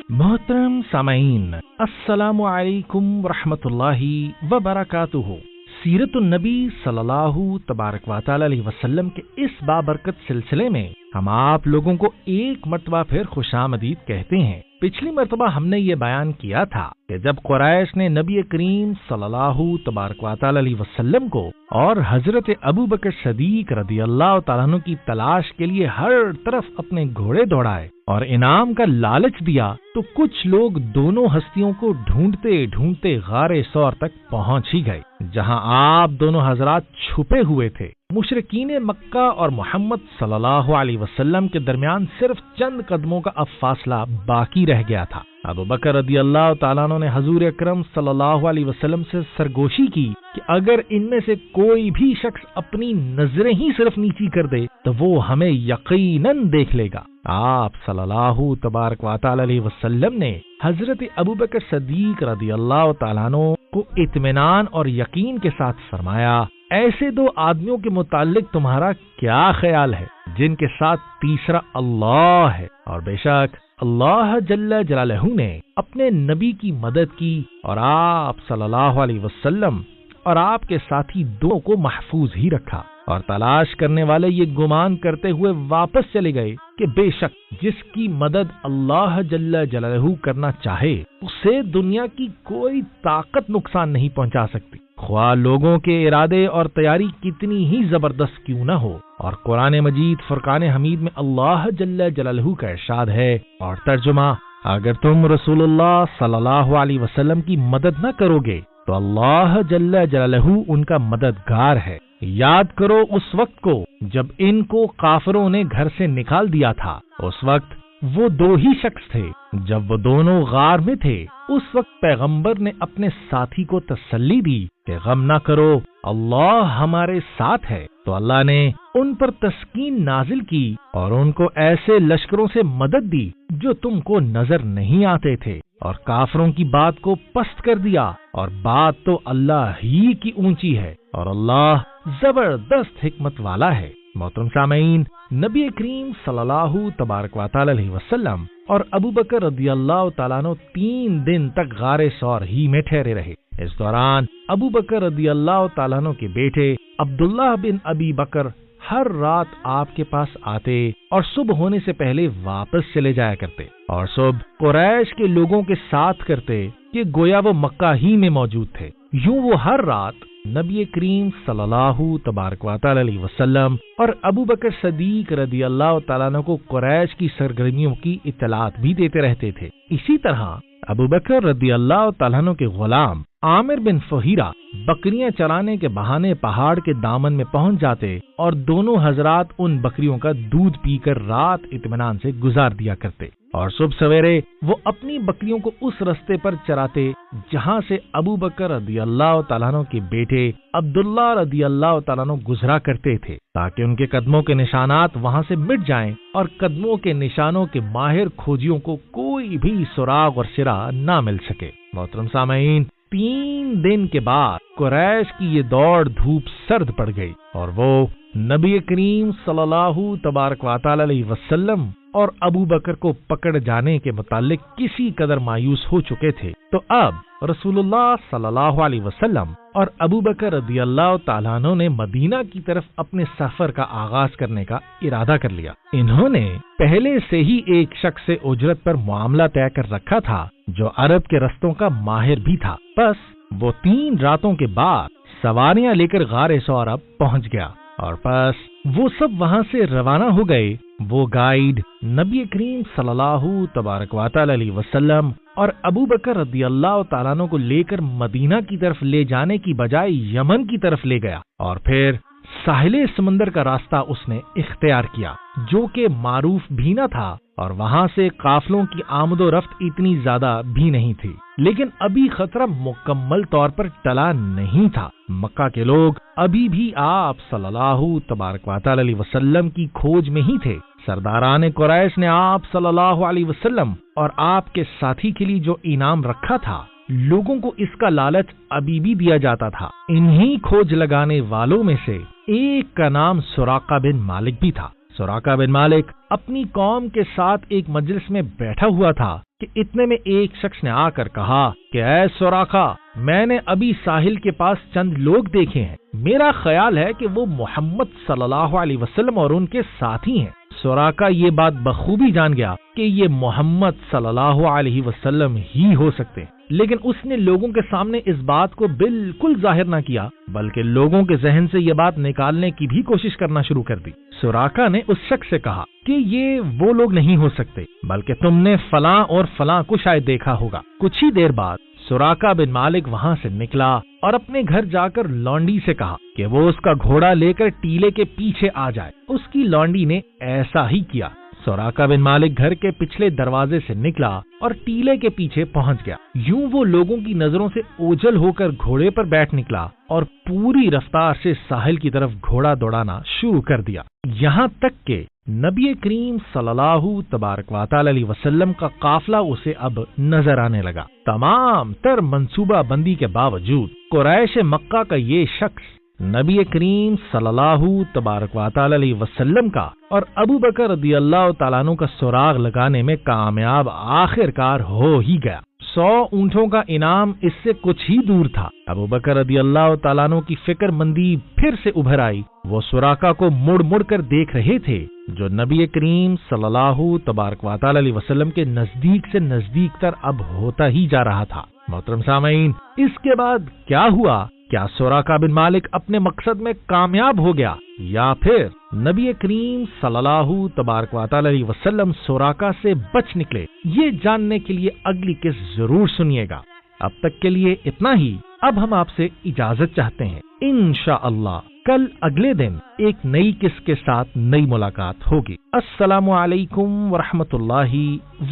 मोहतरम सामाईन, अस्सलामु अलैकुम रहमतुल्लाहि व बरकातुहू। सीरतुन नबी सल्लल्लाहु तबारक व तआला अलैहि वसल्लम के इस बाबरकत सिलसिले में हम आप लोगों को एक मर्तबा फिर खुशामदीद कहते हैं। पिछली मर्तबा हमने ये बयान किया था कि जब कुरैश ने नबी करीम सल्लल्लाहु तबारक व तआला अलैहि वसल्लम को और हजरत अबू बकर सदीक रदियल्लाहु तआला अन्हु की तलाश के लिए हर तरफ अपने घोड़े दौड़ाए और इनाम का लालच दिया, तो कुछ लोग दोनों हस्तियों को ढूंढते ढूंढते गारे सौर तक पहुंच ही गए, जहां आप दोनों हजरात छुपे हुए थे। मुशरिकीन मक्का और मोहम्मद सल्लल्लाहु अलैहि वसल्लम के दरमियान सिर्फ चंद कदमों का अब फासला बाकी रह गया था। अबू बकर रदियल्लाहु तआला अन्हु ने हजूर अकरम सल्लल्लाहु अलैहि वसल्लम से सरगोशी की कि अगर इनमें से कोई भी शख्स अपनी नजरें ही सिर्फ नीची कर दे तो वो हमें यकीनन देख लेगा। आप सल्लल्लाहु तबारक व तआला अलैहि वसल्लम ने हजरत अबू बकर सदीक रदियल्लाहु तआला अन्हु को इत्मीनान और यकीन के साथ फरमाया, ऐसे दो आदमियों के मुताल्लिक तुम्हारा क्या ख्याल है जिनके साथ तीसरा अल्लाह है, और बेशक अल्लाह जल्ल जलालहू ने अपने नबी की मदद की और आप सल्लल्लाहु अलैहि वसल्लम और आपके साथी दोनों को महफूज ही रखा। और तलाश करने वाले ये गुमान करते हुए वापस चले गए कि बेशक जिसकी मदद अल्लाह जल्ल जलालहू करना चाहे उसे दुनिया की कोई ताकत नुकसान नहीं पहुंचा सकती, ख्वाह लोगों के इरादे और तैयारी कितनी ही जबरदस्त क्यों न हो। और कुरान मजीद फुरकान हमीद में अल्लाह जल्ल जलालहू का इरशाद है और तर्जुमा, अगर तुम रसूलुल्लाह सल्लल्लाहु अलैहि वसल्लम की मदद न करोगे तो अल्लाह जल्ल जलालहू उनका मददगार है। याद करो उस वक्त को जब इनको काफिरों ने घर से निकाल दिया था। उस वक्त वो दो ही शख्स थे। जब वो दोनों गार में थे, उस वक्त पैगंबर ने अपने साथी को तसल्ली दी कि गम न करो, अल्लाह हमारे साथ है। तो अल्लाह ने उन पर तस्कीन नाजिल की और उनको ऐसे लश्करों से मदद दी जो तुमको नजर नहीं आते थे, और काफरों की बात को पस्त कर दिया। और बात तो अल्लाह ही की ऊंची है और अल्लाह जबरदस्त हिकमत वाला है। मोहतरम सामीन, नबी करीम सल्लल्लाहु तबारक व तआला अलैहि वसल्लम और अबू बकर रदियल्लाहु तआला अन्हु 3 दिन तक गारे सौर ही में ठहरे रहे। इस दौरान अबू बकर रदियल्लाहु तआला अन्हु के बेटे अब्दुल्लाह बिन अबी बकर हर रात आपके पास आते और सुबह होने से पहले वापस चले जाया करते, और सुबह कुरैश के लोगों के साथ करते कि गोया वो मक्का ही में मौजूद थे। यूं वो हर रात नबी करीम सल्लल्लाहु तबारक व तआला अलैहि वसल्लम और अबू बकर सदीक रदियल्लाहु तआला अन्हु को कुरैश की सरगर्मियों की इत्तलात भी देते रहते थे। इसी तरह अबू बकर रदियल्लाहु तआला अन्हु के गुलाम आमिर बिन फहीरा बकरियां चराने के बहाने पहाड़ के दामन में पहुंच जाते और दोनों हजरात उन बकरियों का दूध पीकर रात इत्मीनान से गुजार दिया करते, और सुबह सवेरे वो अपनी बकरियों को उस रास्ते पर चराते जहां से अबू बकर रदियल्लाहु तआला अन्हु के बेटे अब्दुल्लाह रदियल्लाहु तआला अन्हु गुजरा करते थे, ताकि उनके कदमों के निशानात वहां से मिट जाएं और कदमों के निशानों के माहिर खोजियों को कोई भी सुराग और सिरा ना मिल सके। मोहतरम सामीन, 3 दिन के बाद कुरैश की ये दौड़ धूप सर्द पड़ गई और वो नबी करीम सल्लल्लाहु तबारक व तआला अलैहि वसल्लम और अबू बकर को पकड़ जाने के मुतालिक किसी कदर मायूस हो चुके थे। तो अब रसूलुल्लाह सल्लल्लाहु अलैहि वसल्लम और अबू बकर रदियल्लाहु तआला अन्हु ने मदीना की तरफ अपने सफर का आगाज करने का इरादा कर लिया। इन्होंने पहले से ही एक शख्स से उजरत पर मामला तय कर रखा था जो अरब के रस्तों का माहिर भी था। बस वो 3 रातों के बाद सवारियां लेकर गारे सौर पहुंच गया और बस वो सब वहां से रवाना हो गए। वो गाइड नबी करीम सल्लल्लाहु तबारक व तआला अलैहि वसल्लम और अबू बकर रदियल्लाहु तआला अन्हु को लेकर मदीना की तरफ ले जाने की बजाय यमन की तरफ ले गया और फिर साहिले समंदर का रास्ता उसने इख्तियार किया, जो कि मारूफ भी न था और वहां से काफिलों की आमदो रफ्त इतनी ज्यादा भी नहीं थी। लेकिन अभी खतरा मुकम्मल तौर पर टला नहीं था। मक्का के लोग अभी भी आप सल्लल्लाहु तबारक व तआला अलैहि वसल्लम की खोज में ही थे। सरदारान कुरैश ने आप सल्लल्लाहु अलैहि वसल्लम और आपके साथी के लिए जो इनाम रखा था, लोगों को इसका लालच अभी भी दिया जाता था। इन्हीं खोज लगाने वालों में से एक का नाम सुराका बिन मालिक भी था। सुराका बिन मालिक अपनी कौम के साथ एक मजलिस में बैठा हुआ था کہ اتنے میں ایک شخص نے آ کر کہا کہ اے سوراخا، میں نے ابھی ساحل کے پاس چند لوگ دیکھے ہیں، میرا خیال ہے کہ وہ محمد صلی اللہ علیہ وسلم اور ان کے ساتھی ہیں۔ سوراخا یہ بات بخوبی جان گیا کہ یہ محمد صلی اللہ علیہ وسلم ہی ہو سکتے ہیں، لیکن اس نے لوگوں کے سامنے اس بات کو بالکل ظاہر نہ کیا، بلکہ لوگوں کے ذہن سے یہ بات نکالنے کی بھی کوشش کرنا شروع کر دی۔ سوراخا نے اس شخص سے کہا کہ یہ وہ لوگ نہیں ہو سکتے، بلکہ تم نے فلاں اور فلاں کو شاید دیکھا ہوگا۔ کچھ ہی دیر بعد سوراخا بن مالک وہاں سے نکلا اور اپنے گھر جا کر لونڈی سے کہا کہ وہ اس کا گھوڑا لے کر ٹیلے کے پیچھے آ جائے۔ اس کی لونڈی نے ایسا ہی کیا۔ سوراخا بن مالک گھر کے پچھلے دروازے سے نکلا اور ٹیلے کے پیچھے پہنچ گیا۔ یوں وہ لوگوں کی نظروں سے اوجھل ہو کر گھوڑے پر بیٹھ نکلا اور پوری رفتار سے ساحل کی طرف گھوڑا دوڑانا شروع کر دیا، یہاں تک کہ نبی کریم صلی اللہ تبارک و تعالی علیہ وسلم کا قافلہ اسے اب نظر آنے لگا۔ تمام تر منصوبہ بندی کے باوجود قریش مکہ کا یہ شخص نبی کریم صلی اللہ تبارک و تعالی علیہ وسلم کا اور ابو بکر رضی اللہ تعالیٰ عنہ کا سراغ لگانے میں کامیاب آخر کار ہو ہی گیا۔ 100 اونٹوں کا انعام اس سے کچھ ہی دور تھا۔ ابو بکر رضی اللہ تعالیٰ عنہ کی فکر مندی پھر سے ابھر آئی۔ وہ سوراخا کو مڑ مڑ کر دیکھ رہے تھے جو نبی کریم صلی اللہ تبارک و تعالی علیہ وسلم کے نزدیک سے نزدیک تر اب ہوتا ہی جا رہا تھا۔ محترم سامعین، اس کے بعد کیا ہوا؟ کیا سوراخا بن مالک اپنے مقصد میں کامیاب ہو گیا یا پھر نبی کریم صلی اللہ تبارک و تعالی علیہ وسلم سوراخا سے بچ نکلے؟ یہ جاننے کے لیے اگلی قسط ضرور سنیے گا۔ اب تک کے لیے اتنا ہی۔ اب ہم آپ سے اجازت چاہتے ہیں۔ انشاءاللہ کل اگلے دن ایک نئی قسط کے ساتھ نئی ملاقات ہوگی۔ السلام علیکم ورحمۃ اللہ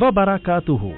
وبرکاتہ۔